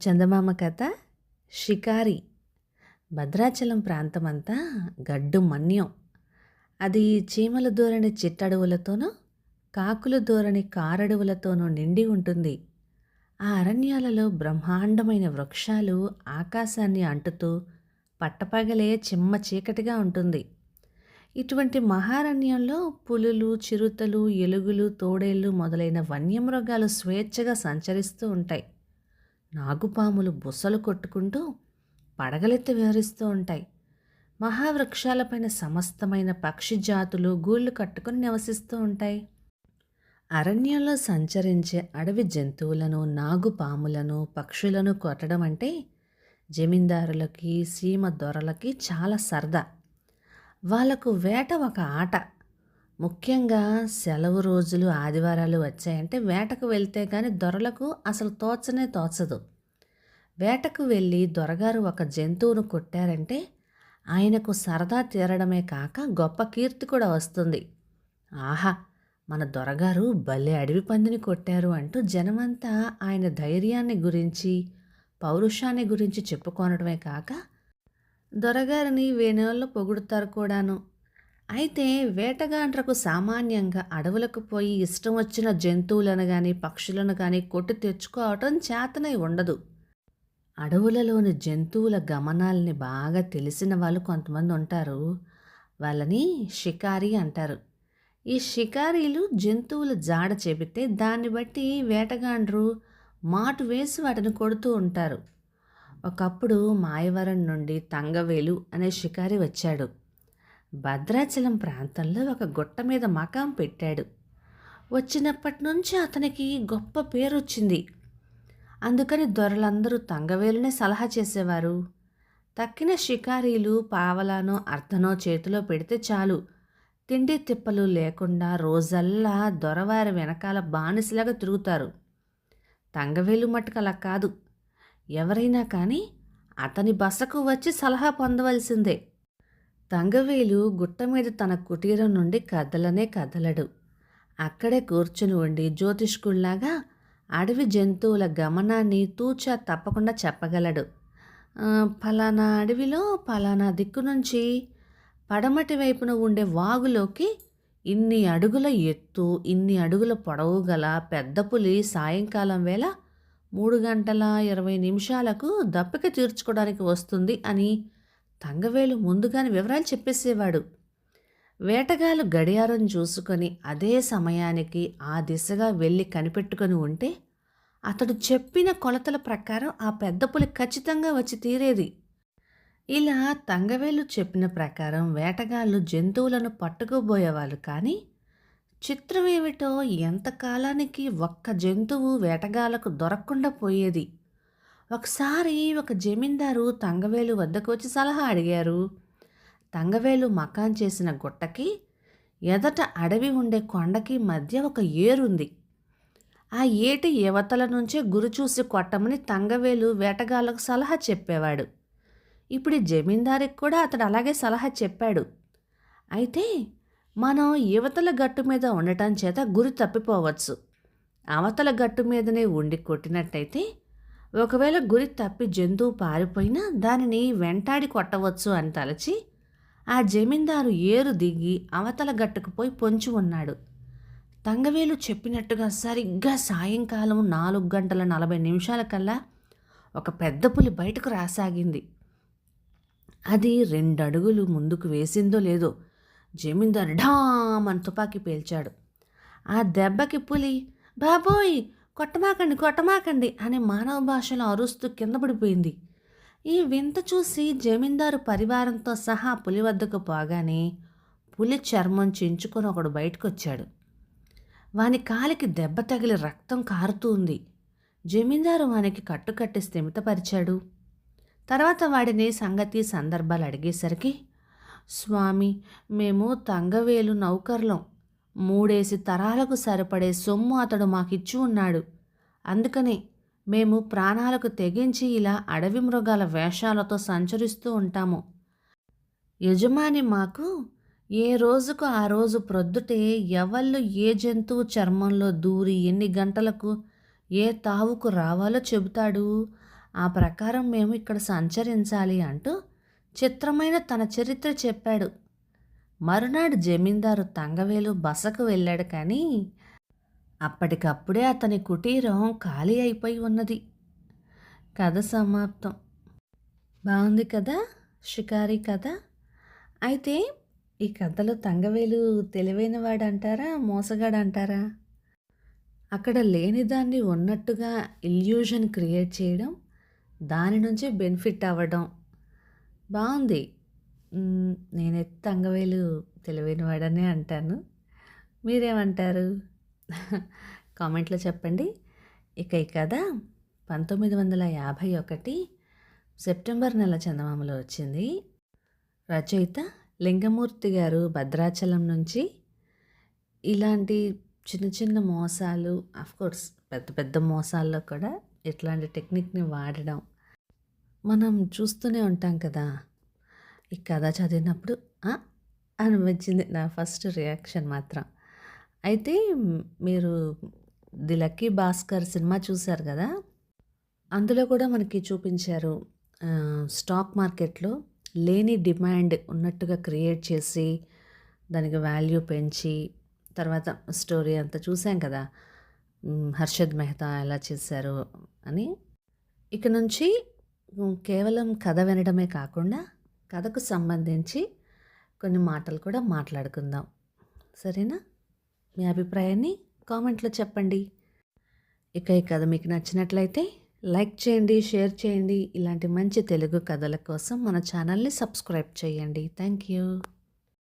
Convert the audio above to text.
చందమామ కథ షికారి. భద్రాచలం ప్రాంతమంతా గడ్డు మన్యం. అది చీమల దూరని చిట్టడవులతోనూ కాకుల దూరని కారడవులతోనూ నిండి ఉంటుంది. ఆ అరణ్యాలలో బ్రహ్మాండమైన వృక్షాలు ఆకాశాన్ని అంటుతూ పట్టపగలే చిమ్మ చీకటిగా ఉంటుంది. ఇటువంటి మహారణ్యంలో పులులు, చిరుతలు, ఎలుగులు, తోడేళ్ళు మొదలైన వన్యమృగాలు స్వేచ్ఛగా సంచరిస్తూ ఉంటాయి. నాగుపాములు బుసలు కొట్టుకుంటూ పడగలెత్తి విహరిస్తూ ఉంటాయి. మహావృక్షాలపైన సమస్తమైన పక్షి జాతులు గూళ్ళు కట్టుకుని నివసిస్తూ ఉంటాయి. అరణ్యంలో సంచరించే అడవి జంతువులను, నాగుపాములను, పక్షులను కొట్టడం అంటే జమీందారులకి, సీమ దొరలకి చాలా సరదా. వాళ్లకు వేట ఒక ఆట. ముఖ్యంగా సెలవు రోజులు, ఆదివారాలు వచ్చాయంటే వేటకు వెళ్తే కానీ దొరలకు అసలు తోచనే తోచదు. వేటకు వెళ్ళి దొరగారు ఒక జంతువును కొట్టారంటే ఆయనకు సరదా తీరడమే కాక గొప్ప కీర్తి కూడా వస్తుంది. ఆహా, మన దొరగారు భలే అడవి పందిని కొట్టారు అంటూ జనమంతా ఆయన ధైర్యాన్ని గురించి, పౌరుషాన్ని గురించి చెప్పుకోనడమే కాక దొరగారిని వేణువుల్లో పొగుడుతారు కూడాను. అయితే వేటగాండ్రకు సామాన్యంగా అడవులకు పోయి ఇష్టం వచ్చిన జంతువులను కానీ పక్షులను కానీ కొట్టి తెచ్చుకోవటం చేతనై ఉండదు. అడవులలోని జంతువుల గమనాల్ని బాగా తెలిసిన వాళ్ళు కొంతమంది ఉంటారు. వాళ్ళని షికారి అంటారు. ఈ షికారీలు జంతువుల జాడ చెబితే దాన్ని బట్టి వేటగాండ్రు మాటు వేసి వాటిని కొడుతూ ఉంటారు. ఒకప్పుడు మాయవరం నుండి తంగవేలు అనే షికారి వచ్చాడు. భద్రాచలం ప్రాంతంలో ఒక గుట్ట మీద మకాం పెట్టాడు. వచ్చినప్పటి నుంచి అతనికి గొప్ప పేరు వచ్చింది. అందుకని దొరలందరూ తంగవేలునే సలహా చేసేవారు. తక్కిన షికారీలు పావలానో అర్ధనో చేతిలో పెడితే చాలు, తిండి తిప్పలు లేకుండా రోజల్లా దొరవారి వెనకాల బానిసలాగా తిరుగుతారు. తంగవేలు మట్టుకు అలా కాదు. ఎవరైనా కానీ అతని బసకు వచ్చి సలహా పొందవలసిందే. తంగవేలు గుట్ట మీద తన కుటీరం నుండి కదలనే కదలడు. అక్కడే కూర్చుని ఉండి జ్యోతిష్కుల్లాగా అడవి జంతువుల గమనాన్ని తూచా తప్పకుండా చెప్పగలడు. ఫలానా అడవిలో ఫలానా దిక్కు నుంచి పడమటి వైపున ఉండే వాగులోకి ఇన్ని అడుగుల ఎత్తు, ఇన్ని అడుగుల పొడవు గల పెద్ద పులి సాయంకాలం వేళ 3:20 దప్పిక తీర్చుకోవడానికి వస్తుంది అని తంగవేలు ముందుగానే వివరాలు చెప్పేసేవాడు. వేటగాళ్ళు గడియారం చూసుకొని అదే సమయానికి ఆ దిశగా వెళ్ళి కనిపెట్టుకొని ఉంటే అతడు చెప్పిన కొలతల ప్రకారం ఆ పెద్ద పులి ఖచ్చితంగా వచ్చి తీరేది. ఇలా తంగవేలు చెప్పిన ప్రకారం వేటగాళ్ళు జంతువులను పట్టుకోబోయేవాళ్ళు. కానీ చిత్రం ఏమిటో ఎంతకాలానికి ఒక్క జంతువు వేటగాళ్లకు దొరకకుండా పోయేది. ఒకసారి ఒక జమీందారు తంగవేలు వద్దకు వచ్చి సలహా అడిగారు. తంగవేలు మకాం చేసిన గుట్టకి ఎదట అడవి ఉండే కొండకి మధ్య ఒక ఏరుంది. ఆ ఏటి యువతల నుంచే గురి చూసి కొట్టమని తంగవేలు వేటగాళ్ళకు సలహా చెప్పేవాడు. ఇప్పుడు ఈ జమీందారికి కూడా అతడు అలాగే సలహా చెప్పాడు. అయితే మనం యువతల గట్టు మీద ఉండటం చేత గురి తప్పిపోవచ్చు. అవతల గట్టు మీదనే ఉండి కొట్టినట్టయితే ఒకవేళ గురి తప్పి జంతువు పారిపోయినా దానిని వెంటాడి కొట్టవచ్చు అని తలచి ఆ జమీందారు ఏరు దిగి అవతల గట్టుకు పోయి పొంచి ఉన్నాడు. తంగవేలు చెప్పినట్టుగా సరిగ్గా సాయంకాలం 4:40 ఒక పెద్ద పులి బయటకు రాసాగింది. అది 2 అడుగులు ముందుకు వేసిందో లేదో జమీందారు ఢామ్ అని తుపాకీ పేల్చాడు. ఆ దెబ్బకి పులి బాబోయ్, కొట్టమాకండి కొట్టమాకండి అని మానవ భాషలో అరుస్తూ కింద పడిపోయింది. ఈ వింత చూసి జమీందారు పరివారంతో సహా పులి వద్దకు పోగానే పులి చర్మం చించుకొని ఒకడు బయటకు వచ్చాడు. వాని కాలికి దెబ్బ తగిలి రక్తం కారుతూ ఉంది. జమీందారు వానికి కట్టుకట్టి స్థిమితపరిచాడు. తర్వాత వాడిని సంగతి సందర్భాలు అడిగేసరికి, స్వామి, మేము తంగవేలు నౌకర్లం. 3 తరాలకు సరిపడే సొమ్ము అతడు మాకిచ్చి ఉన్నాడు. అందుకనే మేము ప్రాణాలకు తెగించి ఇలా అడవి మృగాల వేషాలతో సంచరిస్తూ ఉంటాము. యజమాని మాకు ఏ రోజుకు ఆ రోజు ప్రొద్దుటే ఎవళ్ళు ఏ జంతువు చర్మంలో దూరి ఎన్ని గంటలకు ఏ తావుకు రావాలో చెబుతాడు. ఆ ప్రకారం మేము ఇక్కడ సంచరించాలి అంటూ చిత్రమైన తన చరిత్ర చెప్పాడు. మరునాడు జమీందారు తంగవేలు బసకు వెళ్ళాడు కానీ అప్పటికప్పుడే అతని కుటీరం ఖాళీ అయిపోయి ఉన్నది. కథ సమాప్తం. బాగుంది కదా షికారి కథ. అయితే ఈ కథలో తంగవేలు తెలివైనవాడంటారా మోసగాడంటారా? అక్కడ లేని దాన్ని ఉన్నట్టుగా ఇల్యూషన్ క్రియేట్ చేయడం, దాని నుంచి బెనిఫిట్ అవ్వడం బాగుంది. నేనైతే తంగవేలు తెలివైనవాడనే అంటాను. మీరేమంటారు? కామెంట్లో చెప్పండి. ఇక ఈ కథ 1951 సెప్టెంబర్ నెల చందమామలో వచ్చింది. రచయిత లింగమూర్తి గారు భద్రాచలం నుంచి. ఇలాంటి చిన్న చిన్న మోసాలు, అఫ్కోర్స్ పెద్ద పెద్ద మోసాల్లో కూడా ఇట్లాంటి టెక్నిక్ని వాడడం మనం చూస్తూనే ఉంటాం కదా. ఈ కథ చదివినప్పుడు అనిపించింది నా ఫస్ట్ రియాక్షన్ మాత్రం. అయితే మీరు ది లక్కీ భాస్కర్ సినిమా చూశారు కదా, అందులో కూడా మనకి చూపించారు. స్టాక్ మార్కెట్లో లేని డిమాండ్ ఉన్నట్టుగా క్రియేట్ చేసి దానికి వాల్యూ పెంచి తర్వాత స్టోరీ అంతా చూసాం కదా. హర్షద్ మెహతా ఎలా చేశారు అని. ఇక నుంచి కేవలం కథ వినడమే కాకుండా కథకు సంబంధించి కొన్ని మాటలు కూడా మాట్లాడుకుందాం. సరేనా? మీ అభిప్రాయాన్ని కామెంట్లో చెప్పండి. ఇక ఈ కథ మీకు నచ్చినట్లయితే లైక్ చేయండి, షేర్ చేయండి. ఇలాంటి మంచి తెలుగు కథల కోసం మన ఛానల్ని సబ్స్క్రైబ్ చేయండి. Thank you.